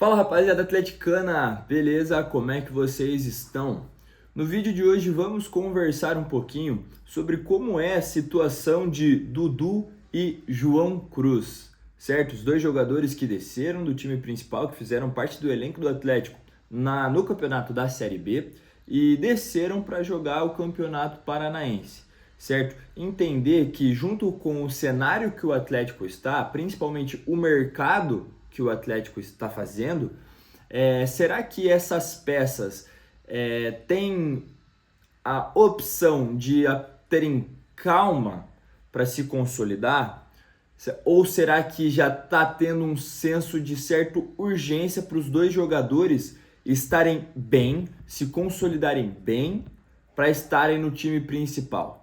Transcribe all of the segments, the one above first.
Fala rapaziada atleticana, beleza? Como é que vocês estão? No vídeo de hoje vamos conversar um pouquinho sobre como é a situação de Dudu e João Cruz, certo? Os dois jogadores que desceram do time principal, que fizeram parte do elenco do Atlético no campeonato da Série B e desceram para jogar o Campeonato Paranaense, certo? Entender que junto com o cenário que o Atlético está, principalmente o mercado que o Atlético está fazendo, será que essas peças têm a opção de terem calma para se consolidar? Ou será que já está tendo um senso de certa urgência para os dois jogadores estarem bem, se consolidarem bem, para estarem no time principal?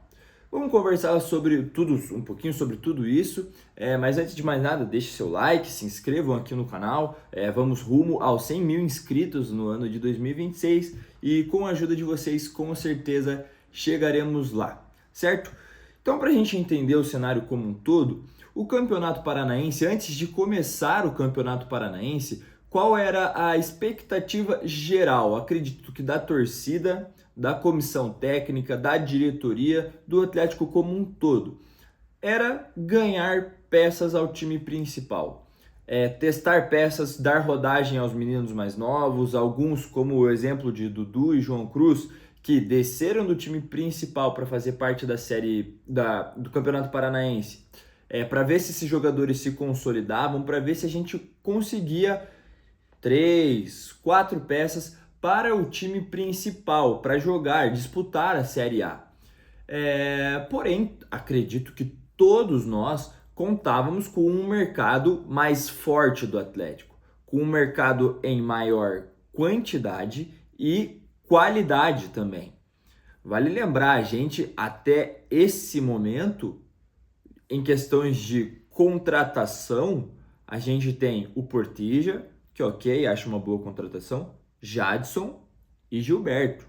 Vamos conversar sobre tudo, um pouquinho sobre tudo isso, mas antes de mais nada, deixe seu like, se inscrevam aqui no canal, vamos rumo aos 100 mil inscritos no ano de 2026 e com a ajuda de vocês, com certeza, chegaremos lá, certo? Então, para a gente entender o cenário como um todo, o Campeonato Paranaense, antes de começar o Campeonato Paranaense, qual era a expectativa geral? Acredito que da torcida, da comissão técnica, da diretoria, do Atlético como um todo. Era ganhar peças ao time principal. Testar peças, dar rodagem aos meninos mais novos, alguns como o exemplo de Dudu e João Cruz, que desceram do time principal para fazer parte da série do Campeonato Paranaense, para ver se esses jogadores se consolidavam, para ver se a gente conseguia 3, 4 peças para o time principal, para jogar, disputar a Série A. Porém, acredito que todos nós contávamos com um mercado mais forte do Atlético, com um mercado em maior quantidade e qualidade também. Vale lembrar, a gente até esse momento, em questões de contratação, a gente tem o Portilla, que ok, acho uma boa contratação, Jadson e Gilberto.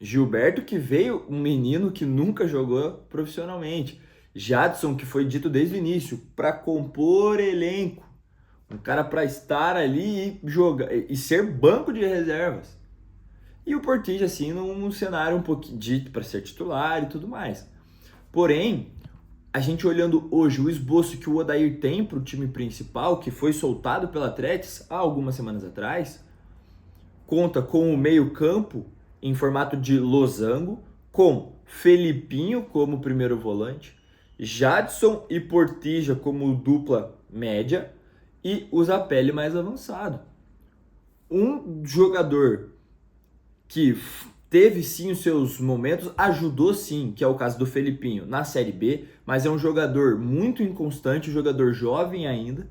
Gilberto que veio um menino que nunca jogou profissionalmente. Jadson que foi dito desde o início, para compor elenco. Um cara para estar ali e jogar e ser banco de reservas. E o Portilla assim num cenário um pouquinho dito para ser titular e tudo mais. Porém, a gente olhando hoje o esboço que o Odair tem para o time principal, que foi soltado pela Atlético há algumas semanas atrás, conta com o meio-campo em formato de losango, com Felipinho como primeiro volante, Jadson e Portilla como dupla média e o Zapelli mais avançado. Um jogador que teve sim os seus momentos, ajudou sim, que é o caso do Felipinho na Série B, mas é um jogador muito inconstante, um jogador jovem ainda,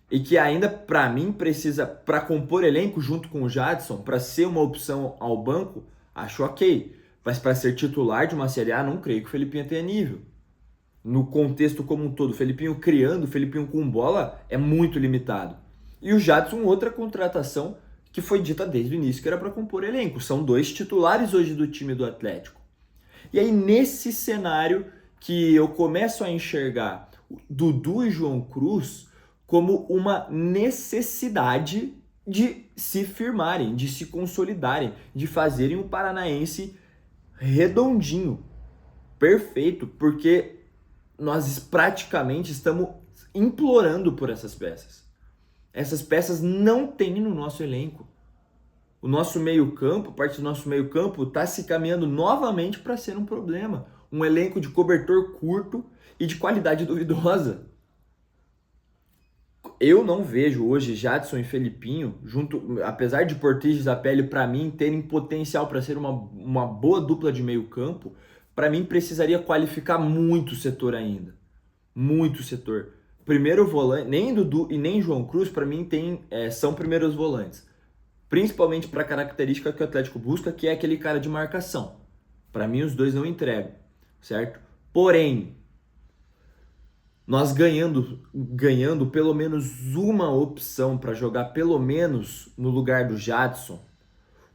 e que ainda, para mim, precisa, para compor elenco junto com o Jadson, para ser uma opção ao banco, acho ok. Mas para ser titular de uma Série A, não creio que o Felipinho tenha nível. No contexto como um todo, o Felipinho criando, o Felipinho com bola, é muito limitado. E o Jadson, outra contratação que foi dita desde o início, que era para compor elenco. São dois titulares hoje do time do Atlético. E aí, nesse cenário que eu começo a enxergar Dudu e João Cruz como uma necessidade de se firmarem, de se consolidarem, de fazerem o Paranaense redondinho, perfeito, porque nós praticamente estamos implorando por essas peças. Essas peças não tem no nosso elenco. O nosso meio-campo, parte do nosso meio-campo, está se caminhando novamente para ser um problema. Um elenco de cobertor curto e de qualidade duvidosa. Eu não vejo hoje Jadson e Felipinho, junto, apesar de Portilla e Zapelli, para mim, terem potencial para ser uma boa dupla de meio-campo, para mim precisaria qualificar muito o setor ainda. Muito setor. Primeiro volante, nem Dudu e nem João Cruz, para mim, são primeiros volantes. Principalmente para a característica que o Atlético busca, que é aquele cara de marcação. Para mim, os dois não entregam, certo? Porém, nós ganhando pelo menos uma opção para jogar pelo menos no lugar do Jadson,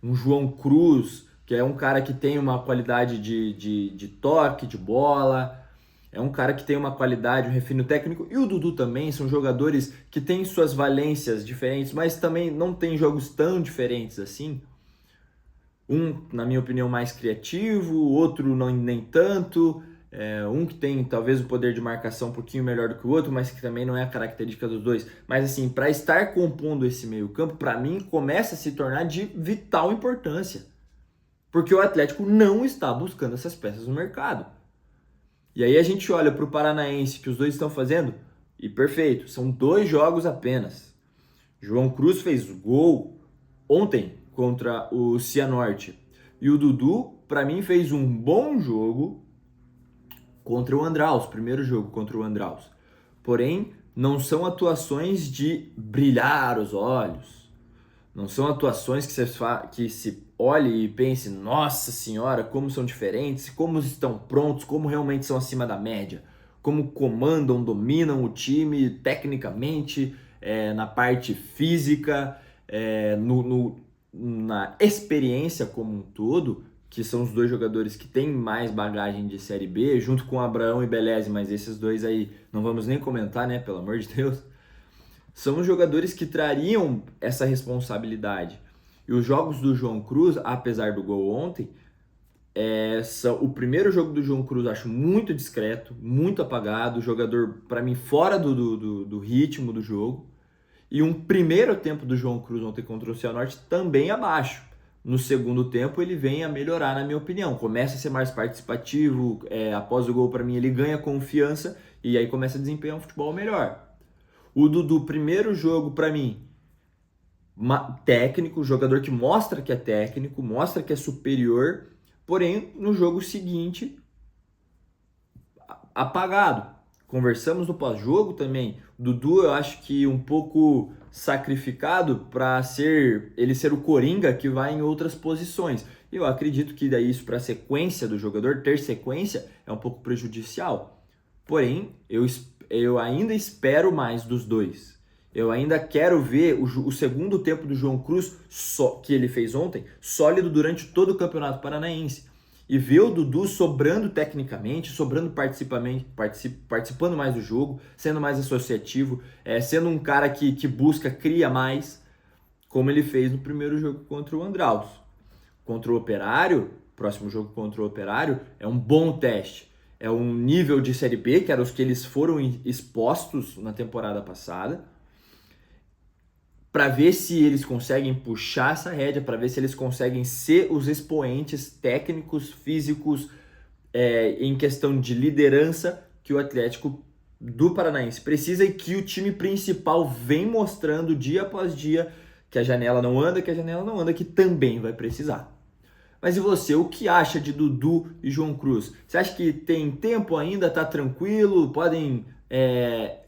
um João Cruz, que é um cara que tem uma qualidade de toque, de bola, É um cara que tem uma qualidade, um refino técnico, e o Dudu também, são jogadores que têm suas valências diferentes, mas também não tem jogos tão diferentes assim. Um, na minha opinião, mais criativo, outro não, nem tanto. Um que tem talvez o poder de marcação um pouquinho melhor do que o outro, mas que também não é a característica dos dois. Mas assim, para estar compondo esse meio-campo, para mim, começa a se tornar de vital importância. Porque o Atlético não está buscando essas peças no mercado. E aí a gente olha para o Paranaense, que os dois estão fazendo, e perfeito, são 2 jogos apenas. João Cruz fez gol ontem contra o Cianorte. E o Dudu, para mim, fez um bom jogo contra o Andraus, primeiro jogo contra o Andraus. Porém, não são atuações de brilhar os olhos. Não são atuações que se olhe e pense, nossa senhora, como são diferentes, como estão prontos, como realmente são acima da média, como comandam, dominam o time tecnicamente, na parte física, na experiência como um todo, que são os 2 jogadores que têm mais bagagem de Série B, junto com Abraão e Beleze, mas esses 2 aí não vamos nem comentar, né, pelo amor de Deus. São os jogadores que trariam essa responsabilidade. E os jogos do João Cruz, apesar do gol ontem, o primeiro jogo do João Cruz eu acho muito discreto, muito apagado, o jogador, para mim, fora do ritmo do jogo. E um primeiro tempo do João Cruz ontem contra o Cianorte também abaixo. No segundo tempo ele vem a melhorar, na minha opinião. Começa a ser mais participativo, após o gol, para mim, ele ganha confiança e aí começa a desempenhar um futebol melhor. O Dudu, primeiro jogo, para mim, técnico, jogador que mostra que é técnico, mostra que é superior, porém, no jogo seguinte, apagado. Conversamos no pós-jogo também. O Dudu, eu acho que um pouco sacrificado para ele ser o coringa que vai em outras posições. Eu acredito que daí isso para a sequência do jogador, ter sequência, é um pouco prejudicial. Porém, eu ainda espero mais dos 2. Eu ainda quero ver o segundo tempo do João Cruz, que ele fez ontem, sólido durante todo o Campeonato Paranaense. E ver o Dudu sobrando tecnicamente, sobrando participando mais do jogo, sendo mais associativo, sendo um cara que busca, cria mais, como ele fez no primeiro jogo contra o Andraus. Contra o Operário, próximo jogo contra o Operário, é um bom teste. É um nível de Série B, que eram os que eles foram expostos na temporada passada, para ver se eles conseguem puxar essa rédea, para ver se eles conseguem ser os expoentes técnicos, físicos, em questão de liderança que o Atlético do Paranaense precisa e que o time principal vem mostrando dia após dia que a janela não anda, que também vai precisar. Mas e você, o que acha de Dudu e João Cruz? Você acha que tem tempo ainda, tá tranquilo, podem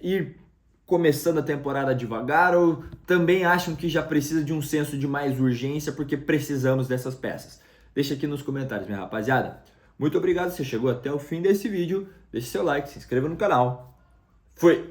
ir começando a temporada devagar, ou também acham que já precisa de um senso de mais urgência porque precisamos dessas peças? Deixa aqui nos comentários, minha rapaziada. Muito obrigado, você chegou até o fim desse vídeo, deixe seu like, se inscreva no canal. Fui!